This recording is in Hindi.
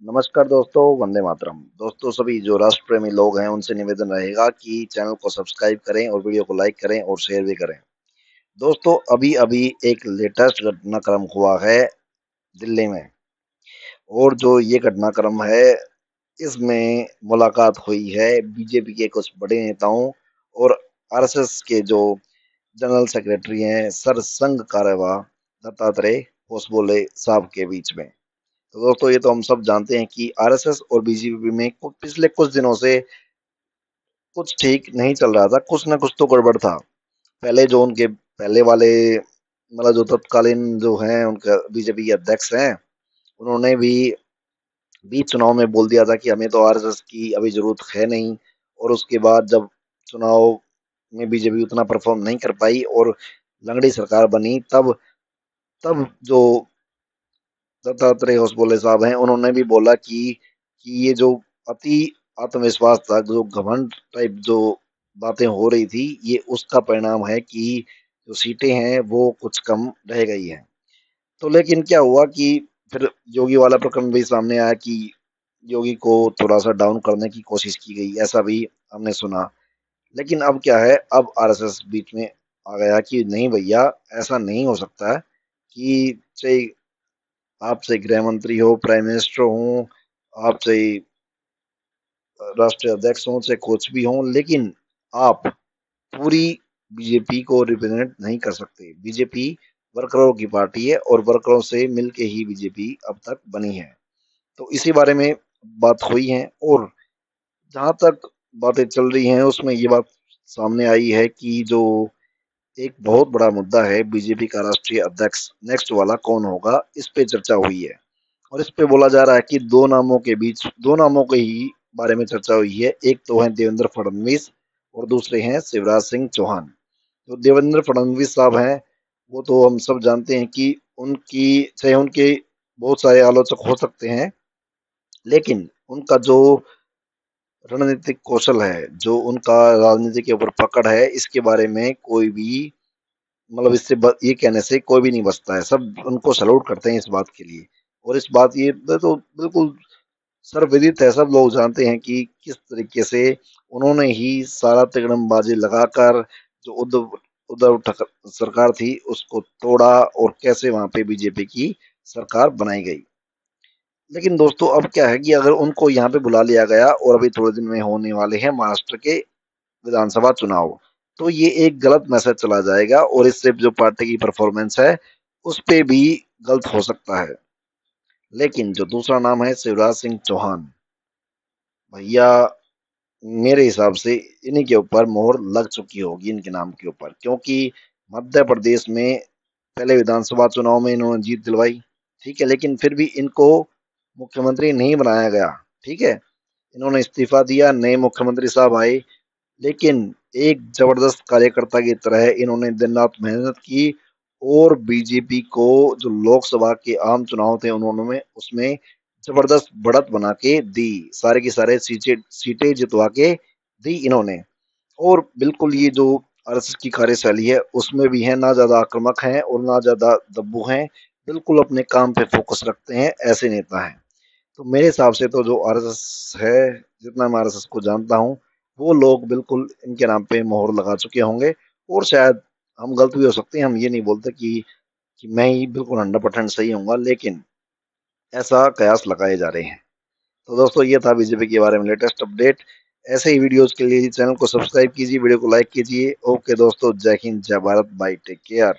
नमस्कार दोस्तों, वंदे मातरम। दोस्तों, सभी जो राष्ट्र प्रेमी लोग हैं उनसे निवेदन रहेगा कि चैनल को सब्सक्राइब करें और वीडियो को लाइक करें और शेयर भी करें। दोस्तों, अभी-अभी एक लेटेस्ट घटनाक्रम हुआ है दिल्ली में, और जो ये घटनाक्रम है इसमें मुलाकात हुई है बीजेपी के कुछ बड़े नेताओं और आरएसएस के जो जनरल सेक्रेटरी हैं सर संघ कार्यवाह दत्तात्रेय होसबोले साहब के बीच में। तो दोस्तों, ये तो हम सब जानते हैं कि आरएसएस और बीजेपी में पिछले कुछ दिनों से कुछ ठीक नहीं चल रहा था, कुछ ना कुछ तो गड़बड़ था। पहले जो उनके पहले वाले मतलब जो तत्कालीन जो हैं उनका बीजेपी के अध्यक्ष हैं, उन्होंने भी बीच चुनाव में बोल दिया था कि हमें तो आरएसएस की अभी जरूरत है नहीं। और उसके बाद जब चुनाव में बीजेपी उतना परफॉर्म नहीं कर पाई और लंगड़ी सरकार बनी, तब तब जो दत्तात्रेय होसबोले साहब हैं उन्होंने भी बोला कि ये जो अति आत्मविश्वास था, जो घमंड टाइप जो बातें हो रही थी, ये उसका परिणाम है कि जो सीटें हैं वो कुछ कम रह गई हैं। तो लेकिन क्या हुआ कि फिर योगी वाला प्रकरण भी सामने आया कि योगी को थोड़ा सा डाउन करने की कोशिश की गई, ऐसा भी हमने सुना। लेकिन अब क्या है, अब आरएसएस बीच में आ गया कि नहीं भैया, ऐसा नहीं हो सकता है कि चाहे आप चाहे गृह मंत्री हो, प्राइम मिनिस्टर हो, आप चाहे राष्ट्रीय अध्यक्ष हों, चाहे कुछ भी हों, लेकिन आप पूरी बीजेपी को रिप्रेजेंट नहीं कर सकते। बीजेपी वर्करों की पार्टी है और वर्करों से मिलके ही बीजेपी अब तक बनी है। तो इसी बारे में बात हुई है, और जहाँ तक बातें चल रही हैं उसमें ये बात सामने आई है कि जो एक बहुत बड़ा मुद्दा है, बीजेपी का राष्ट्रीय अध्यक्ष नेक्स्ट वाला कौन होगा, इस पे चर्चा हुई है। और इस पे बोला जा रहा है कि दो नामों के ही बारे में चर्चा हुई है। एक तो हैं देवेंद्र फडणवीस और दूसरे हैं शिवराज सिंह चौहान। जो देवेंद्र फडणवीस साहब हैं, वो तो हम सब जानते हैं कि उनकी चाहे उनके बहुत सारे आलोचक हो सकते हैं, लेकिन उनका जो रणनीतिक कौशल है, जो उनका राजनीति के ऊपर पकड़ है, इसके बारे में कोई भी मतलब ये कहने से कोई भी नहीं बचता है। सब उनको सैल्यूट करते हैं इस बात के लिए। और इस बात ये तो बिल्कुल सर्वविदित है, सब लोग जानते हैं कि किस तरीके से उन्होंने ही सारा तिकड़मबाजी लगाकर जो उद्धव उद्धव ठाकरे सरकार थी उसको तोड़ा, और कैसे वहां पे बीजेपी की सरकार बनाई गई। लेकिन दोस्तों, अब क्या है कि अगर उनको यहाँ पे बुला लिया गया और अभी थोड़े दिन में होने वाले हैं महाराष्ट्र के विधानसभा चुनाव, तो ये एक गलत मैसेज चला जाएगा और इससे जो पार्टी की परफॉर्मेंस है उस पे भी गलत हो सकता है। लेकिन जो दूसरा नाम है शिवराज सिंह चौहान, भैया मेरे हिसाब से इन्हीं के ऊपर मोहर लग चुकी होगी, इनके नाम के ऊपर, क्योंकि मध्य प्रदेश में पहले विधानसभा चुनाव में इन्होंने जीत दिलवाई, ठीक है, लेकिन फिर भी इनको मुख्यमंत्री नहीं बनाया गया, ठीक है। इन्होंने इस्तीफा दिया, नए मुख्यमंत्री साहब आए, लेकिन एक जबरदस्त कार्यकर्ता की तरह इन्होंने दिन रात मेहनत की और बीजेपी को जो लोकसभा के आम चुनाव थे उन्होंने उसमें जबरदस्त बढ़त बना के दी, सारे की सारे सीटें सीटें जितवा के दी इन्होंने। और बिल्कुल ये जो आरएसएस की कार्यशैली है उसमें भी है, ना ज्यादा आक्रामक हैं और ना ज्यादा दब्बू हैं, बिल्कुल अपने काम पे फोकस रखते हैं, ऐसे नेता हैं। तो मेरे हिसाब से तो जो आरएसएस है, जितना मैं आरएसएस को जानता हूँ, वो लोग बिल्कुल इनके नाम पे मोहर लगा चुके होंगे। और शायद हम गलत भी हो सकते हैं, हम ये नहीं बोलते कि मैं ही बिल्कुल 100% सही होऊंगा, लेकिन ऐसा कयास लगाए जा रहे हैं। तो दोस्तों, ये था बीजेपी के बारे में लेटेस्ट अपडेट। ऐसे ही वीडियोस के लिए चैनल को सब्सक्राइब कीजिए, वीडियो को लाइक कीजिए। ओके दोस्तों, जय हिंद, जय भारत, बाय, टेक केयर।